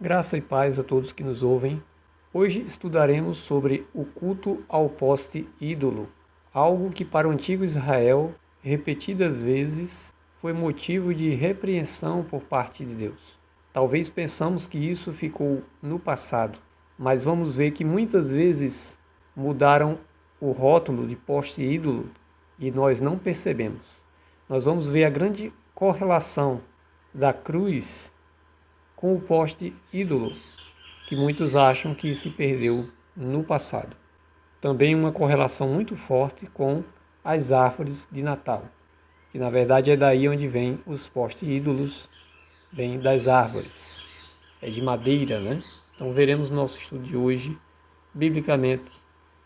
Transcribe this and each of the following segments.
Graça e paz a todos que nos ouvem. Hoje estudaremos sobre o culto ao poste ídolo, algo que para o antigo Israel, repetidas vezes, foi motivo de repreensão por parte de Deus. Talvez pensamos que isso ficou no passado, mas vamos ver que muitas vezes mudaram o rótulo de poste ídolo e nós não percebemos. Nós vamos ver a grande correlação da cruz com o poste ídolo, que muitos acham que se perdeu no passado. Também uma correlação muito forte com as árvores de Natal, que na verdade é daí onde vem os postes ídolos, vem das árvores, é de madeira, né? Então veremos no nosso estudo de hoje, biblicamente,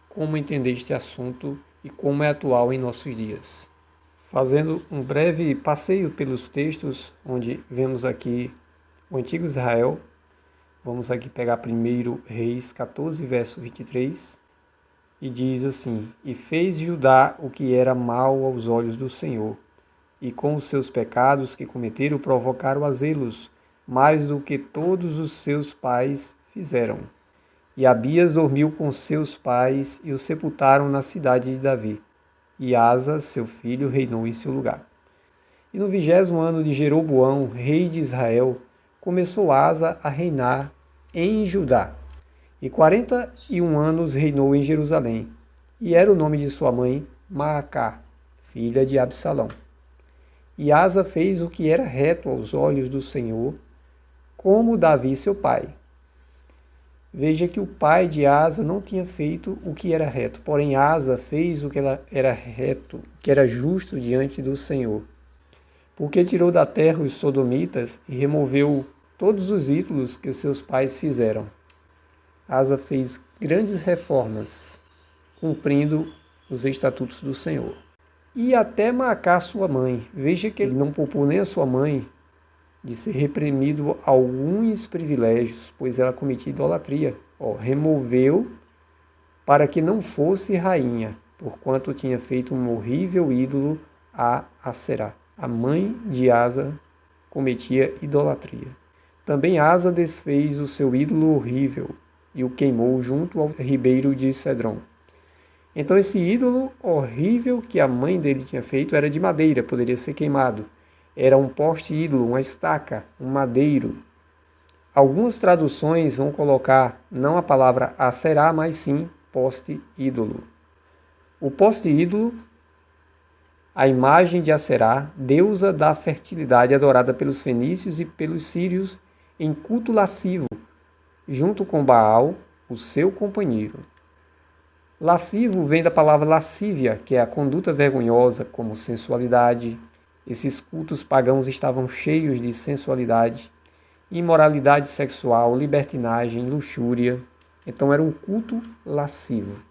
como entender este assunto e como é atual em nossos dias. Fazendo um breve passeio pelos textos, onde vemos aqui o antigo Israel, vamos aqui pegar 1 Reis 14, verso 23, e diz assim: E fez Judá o que era mal aos olhos do Senhor, e com os seus pecados que cometeram provocaram a zelos, mais do que todos os seus pais fizeram. E Abias dormiu com seus pais e o sepultaram na cidade de Davi. E Asa, seu filho, reinou em seu lugar. E no 20º ano de Jeroboão, rei de Israel, começou Asa a reinar em Judá. E 41 anos reinou em Jerusalém. E era o nome de sua mãe Maacá, filha de Absalão. E Asa fez o que era reto aos olhos do Senhor, como Davi seu pai. Veja que o pai de Asa não tinha feito o que era reto, porém Asa fez o que era reto, que era justo diante do Senhor. Porque tirou da terra os sodomitas e removeu todos os ídolos que seus pais fizeram. Asa fez grandes reformas, cumprindo os estatutos do Senhor. E até Maacá, sua mãe. Veja que ele não poupou nem a sua mãe de ser reprimido alguns privilégios, pois ela cometia idolatria. Removeu para que não fosse rainha, porquanto tinha feito um horrível ídolo a Aserá. A mãe de Asa cometia idolatria. Também Asa desfez o seu ídolo horrível e o queimou junto ao ribeiro de Cedron. Então esse ídolo horrível que a mãe dele tinha feito era de madeira, poderia ser queimado. Era um poste ídolo, uma estaca, um madeiro. Algumas traduções vão colocar não a palavra Aserá, mas sim poste ídolo. O poste ídolo, a imagem de Aserá, deusa da fertilidade adorada pelos fenícios e pelos sírios em culto lascivo, junto com Baal, o seu companheiro. Lascivo vem da palavra lascívia, que é a conduta vergonhosa, como sensualidade. Esses cultos pagãos estavam cheios de sensualidade, imoralidade sexual, libertinagem, luxúria. Então era um culto lascivo.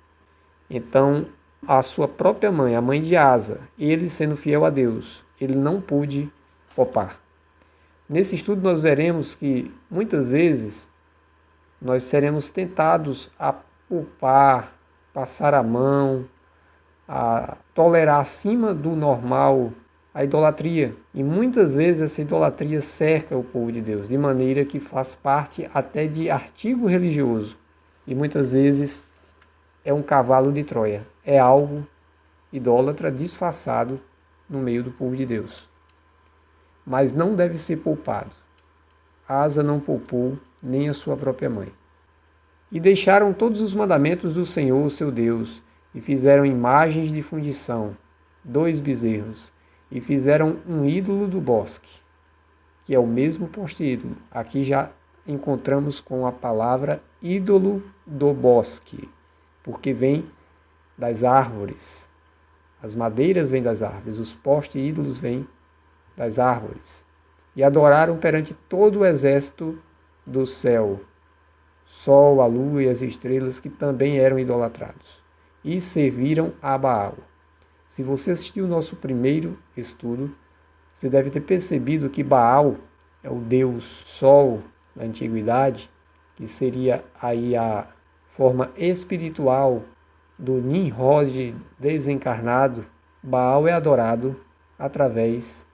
Então a sua própria mãe, a mãe de Asa, ele sendo fiel a Deus, ele não pôde poupar. Nesse estudo nós veremos que muitas vezes nós seremos tentados a poupar, passar a mão, a tolerar acima do normal a idolatria. E muitas vezes essa idolatria cerca o povo de Deus, de maneira que faz parte até de artigo religioso. E muitas vezes é um cavalo de Troia, é algo idólatra disfarçado no meio do povo de Deus. Mas não deve ser poupado. Asa não poupou nem a sua própria mãe. E deixaram todos os mandamentos do Senhor, seu Deus, e fizeram imagens de fundição, 2 bezerros, e fizeram um ídolo do bosque, que é o mesmo poste ídolo. Aqui já encontramos com a palavra ídolo do bosque, porque vem das árvores. As madeiras vêm das árvores, os postes ídolos vêm das árvores. E adoraram perante todo o exército do céu, sol, a lua e as estrelas, que também eram idolatrados, e serviram a Baal. Se você assistiu o nosso primeiro estudo, você deve ter percebido que Baal é o deus sol da antiguidade, que seria aí a forma espiritual do Nimrod desencarnado. Baal é adorado através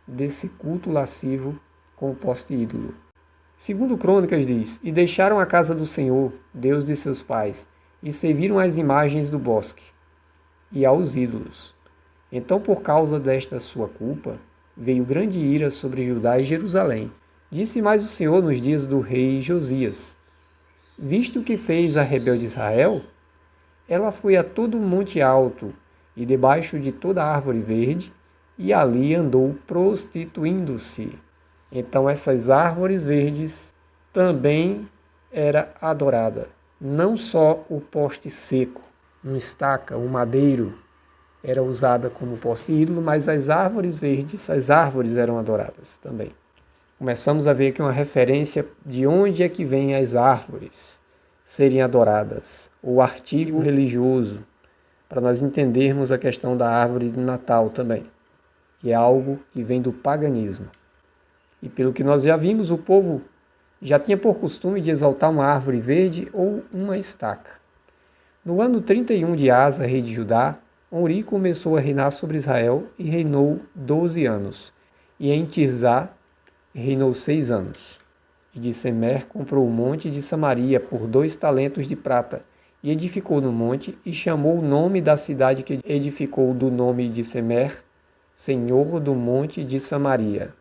desse culto lascivo com o poste ídolo. Segundo Crônicas diz, e deixaram a casa do Senhor, Deus de seus pais, e serviram às imagens do bosque e aos ídolos. Então, por causa desta sua culpa, veio grande ira sobre Judá e Jerusalém. Disse mais o Senhor nos dias do rei Josias, visto que fez a rebelde Israel, ela foi a todo monte alto e debaixo de toda árvore verde, e ali andou prostituindo-se. Então essas árvores verdes também era adorada. Não só o poste seco, uma estaca, um madeiro, era usada como poste ídolo, mas as árvores verdes, as árvores eram adoradas também. Começamos a ver aqui uma referência de onde é que vêm as árvores serem adoradas, o artigo religioso, para nós entendermos a questão da árvore de Natal também, que é algo que vem do paganismo. E pelo que nós já vimos, o povo já tinha por costume de exaltar uma árvore verde ou uma estaca. No ano 31 de Asa, rei de Judá, Omri começou a reinar sobre Israel e reinou 12 anos. E em Tirzá reinou 6 anos. E de Semer comprou o monte de Samaria por 2 talentos de prata, e edificou no monte, e chamou o nome da cidade que edificou do nome de Semer, Senhor do monte de Samaria.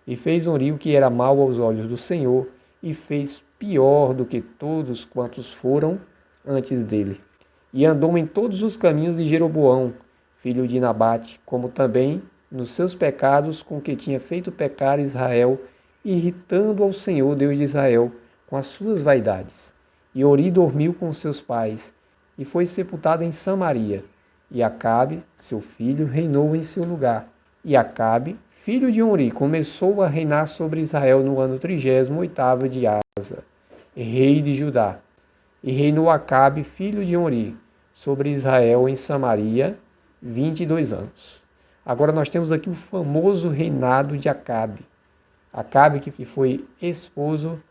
E fez Omri o que era mal aos olhos do Senhor, e fez pior do que todos quantos foram antes dele. E andou em todos os caminhos de Jeroboão, filho de Nabate, como também nos seus pecados com que tinha feito pecar Israel, irritando ao Senhor, Deus de Israel, com as suas vaidades. E Omri dormiu com seus pais, e foi sepultado em Samaria. E Acabe, seu filho, reinou em seu lugar. E Acabe, filho de Omri, começou a reinar sobre Israel no ano 38º de Asa, rei de Judá. E reinou Acabe, filho de Omri, sobre Israel em Samaria, 22 anos. Agora nós temos aqui o famoso reinado de Acabe. Acabe que foi esposo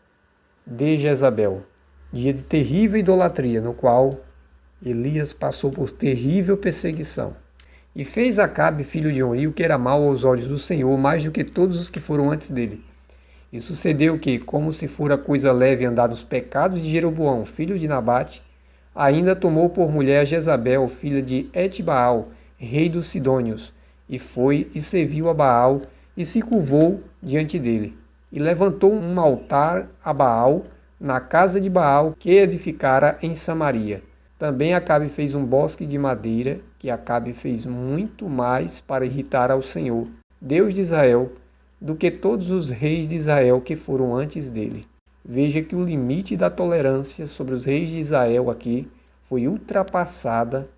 de Jezabel. Dia de terrível idolatria, no qual Elias passou por terrível perseguição. E fez Acabe, filho de Omri, o que era mal aos olhos do Senhor, mais do que todos os que foram antes dele. E sucedeu que, como se fora coisa leve andar nos pecados de Jeroboão, filho de Nabate, ainda tomou por mulher a Jezabel, filha de Etbaal, rei dos Sidônios, e foi e serviu a Baal, e se curvou diante dele. E levantou um altar a Baal, na casa de Baal, que edificara em Samaria. Também Acabe fez um bosque de madeira, que Acabe fez muito mais para irritar ao Senhor, Deus de Israel, do que todos os reis de Israel que foram antes dele. Veja que o limite da tolerância sobre os reis de Israel aqui foi ultrapassada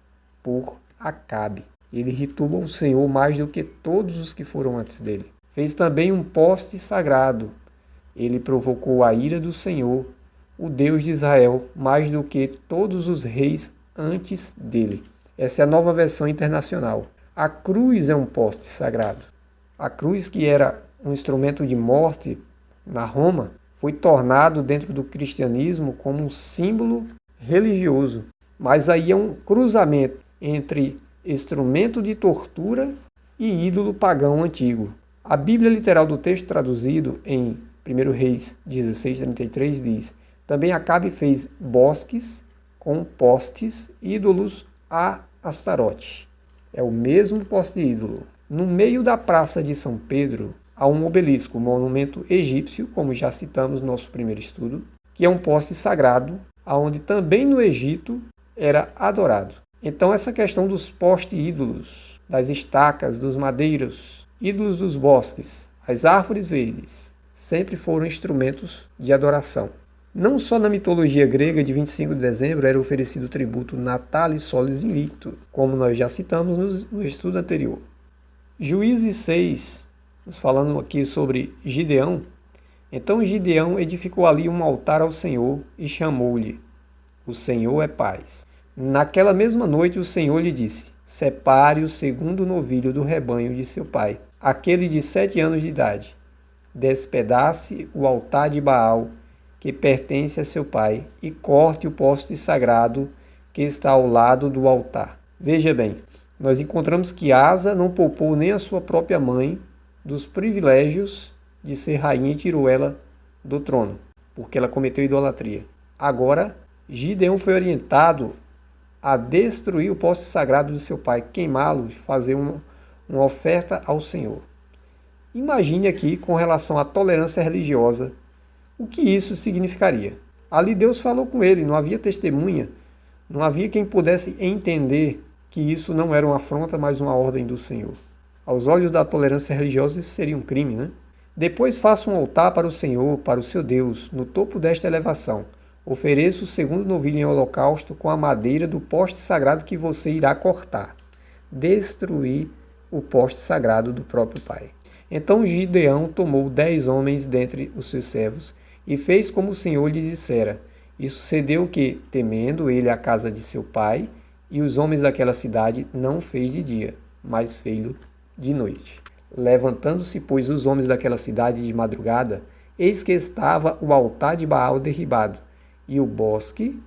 por Acabe. Ele irritou o Senhor mais do que todos os que foram antes dele. Fez também um poste sagrado. Ele provocou a ira do Senhor, o Deus de Israel, mais do que todos os reis antes dele. Essa é a Nova Versão Internacional. A cruz é um poste sagrado. A cruz, que era um instrumento de morte na Roma, foi tornado dentro do cristianismo como um símbolo religioso. Mas aí é um cruzamento entre instrumento de tortura e ídolo pagão antigo. A Bíblia literal do texto traduzido em 1 Reis 16:33 diz: também Acabe fez bosques com postes ídolos a Astarote. É o mesmo poste ídolo. No meio da praça de São Pedro há um obelisco, um monumento egípcio, como já citamos no nosso primeiro estudo, que é um poste sagrado, aonde também no Egito era adorado. Então essa questão dos postes ídolos, das estacas, dos madeiros, ídolos dos bosques, as árvores verdes, sempre foram instrumentos de adoração. Não só na mitologia grega de 25 de dezembro era oferecido o tributo Natalis Solis Invicto, como nós já citamos no estudo anterior. Juízes 6, nos falando aqui sobre Gideão. Então Gideão edificou ali um altar ao Senhor e chamou-lhe: o Senhor é paz. Naquela mesma noite o Senhor lhe disse: separe o segundo novilho do rebanho de seu pai, aquele de 7 anos de idade. Despedace o altar de Baal, que pertence a seu pai, e corte o poste sagrado que está ao lado do altar. Veja bem, nós encontramos que Asa não poupou nem a sua própria mãe dos privilégios de ser rainha e tirou ela do trono, porque ela cometeu idolatria. Agora, Gideão foi orientado a destruir o poste sagrado de seu pai, queimá-lo e fazer uma oferta ao Senhor. Imagine aqui, com relação à tolerância religiosa, o que isso significaria. Ali Deus falou com ele, não havia testemunha, não havia quem pudesse entender que isso não era uma afronta, mas uma ordem do Senhor. Aos olhos da tolerância religiosa, isso seria um crime, né? Depois faça um altar para o Senhor, para o seu Deus, no topo desta elevação. Ofereça o segundo novilho em holocausto com a madeira do poste sagrado que você irá cortar. Destruir o poste sagrado do próprio pai. Então Gideão tomou 10 homens dentre os seus servos e fez como o Senhor lhe dissera. E sucedeu que, temendo ele a casa de seu pai e os homens daquela cidade, não fez de dia, mas fez-lo de noite. Levantando-se, pois, os homens daquela cidade de madrugada, eis que estava o altar de Baal derribado, e o bosque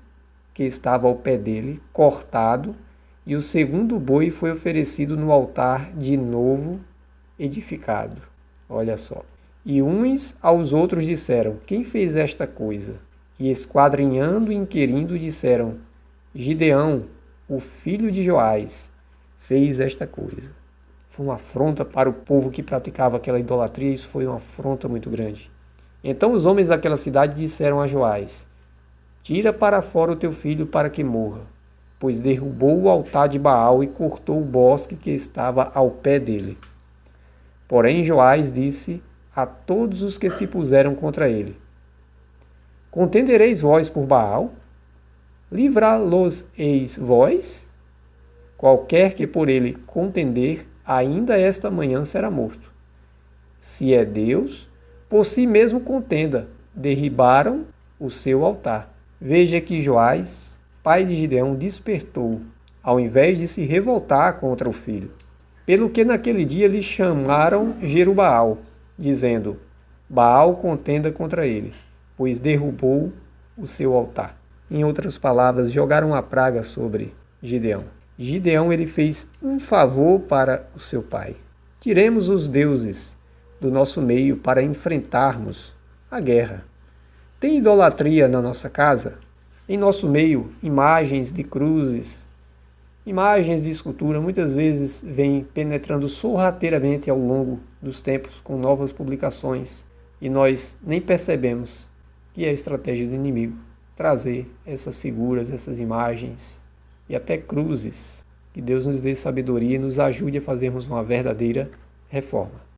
que estava ao pé dele cortado, e o segundo boi foi oferecido no altar de novo edificado. Olha só. E uns aos outros disseram, quem fez esta coisa? E esquadrinhando e inquirindo disseram, Gideão, o filho de Joás, fez esta coisa. Foi uma afronta para o povo que praticava aquela idolatria, isso foi uma afronta muito grande. Então os homens daquela cidade disseram a Joás, tira para fora o teu filho para que morra, pois derrubou o altar de Baal e cortou o bosque que estava ao pé dele. Porém Joás disse a todos os que se puseram contra ele, contendereis vós por Baal? Livrá-los-eis vós? Qualquer que por ele contender, ainda esta manhã será morto. Se é Deus, por si mesmo contenda, derribaram o seu altar. Veja que Joás, pai de Gideão, despertou, ao invés de se revoltar contra o filho. Pelo que naquele dia lhe chamaram Jerubaal, dizendo, Baal contenda contra ele, pois derrubou o seu altar. Em outras palavras, jogaram a praga sobre Gideão. Gideão ele fez um favor para o seu pai. Tiremos os deuses do nosso meio para enfrentarmos a guerra. Tem idolatria na nossa casa? Em nosso meio, imagens de cruzes, imagens de escultura, muitas vezes vêm penetrando sorrateiramente ao longo dos tempos com novas publicações e nós nem percebemos que é a estratégia do inimigo trazer essas figuras, essas imagens e até cruzes. Que Deus nos dê sabedoria e nos ajude a fazermos uma verdadeira reforma.